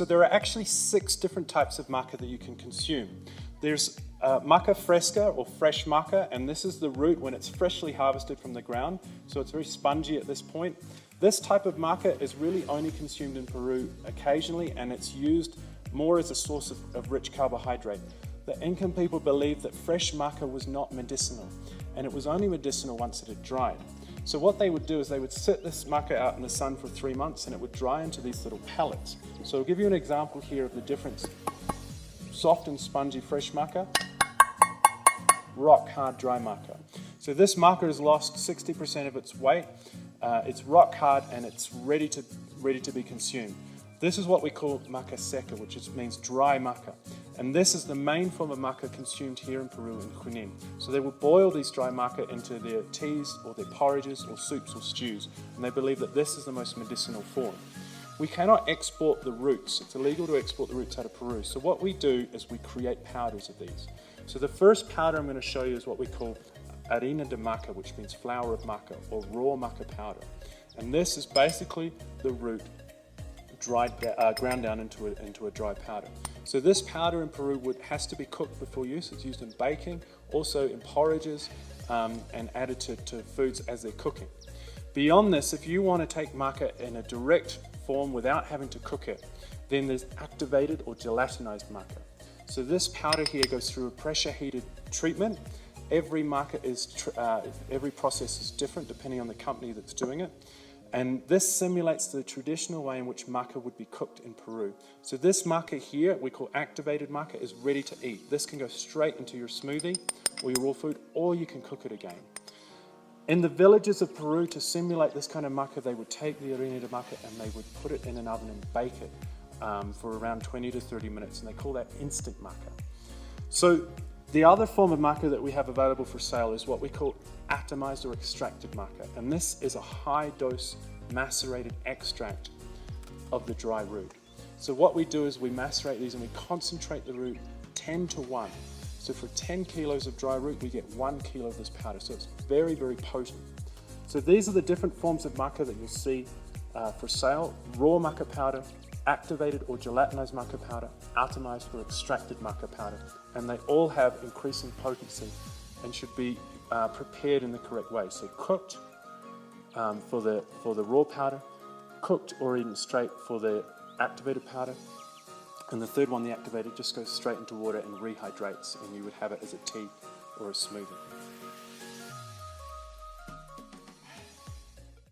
So there are actually 6 different types of maca that you can consume. There's maca fresca or fresh maca, and this is the root when it's freshly harvested from the ground, so it's very spongy at this point. This type of maca is really only consumed in Peru occasionally, and it's used more as a source of rich carbohydrate. The Incan people believed that fresh maca was not medicinal, and it was only medicinal once it had dried. So what they would do is they would sit this maca out in the sun for 3 months, and it would dry into these little pellets. So I'll give you an example here of the difference. Soft and spongy fresh maca, rock hard dry maca. So this maca has lost 60% of its weight. It's rock hard and it's ready to be consumed. This is what we call maca seca, which means dry maca. And this is the main form of maca consumed here in Peru in Junín. So they will boil these dry maca into their teas or their porridges or soups or stews, and they believe that this is the most medicinal form. We cannot export the roots. It's illegal to export the roots out of Peru. So what we do is we create powders of these. So the first powder I'm going to show you is what we call harina de maca, which means flour of maca, or raw maca powder. And this is basically the root ground down into a dry powder. So this powder in Peru has to be cooked before use. It's used in baking, also in porridges, and added to foods as they're cooking. Beyond this, if you want to take maca in a direct form without having to cook it, then there's activated or gelatinized maca. So this powder here goes through a pressure heated treatment. Every every process is different depending on the company that's doing it. And this simulates the traditional way in which maca would be cooked in Peru. So this maca here, we call activated maca, is ready to eat. This can go straight into your smoothie or your raw food, or you can cook it again. In the villages of Peru, to simulate this kind of maca, they would take the harina de maca and they would put it in an oven and bake it for around 20 to 30 minutes, and they call that instant maca. So the other form of maca that we have available for sale is what we call atomized or extracted maca, and this is a high-dose macerated extract of the dry root. So what we do is we macerate these and we concentrate the root 10 to 1. So for 10 kilos of dry root, we get 1 kilo of this powder. So it's very, very potent. So these are the different forms of maca that you'll see for sale: raw maca powder, activated or gelatinized maca powder, atomized or extracted maca powder, and they all have increasing potency and should be prepared in the correct way. So cooked for the raw powder, cooked or eaten straight for the activated powder, and the third one, the activated, just goes straight into water and rehydrates, and you would have it as a tea or a smoothie.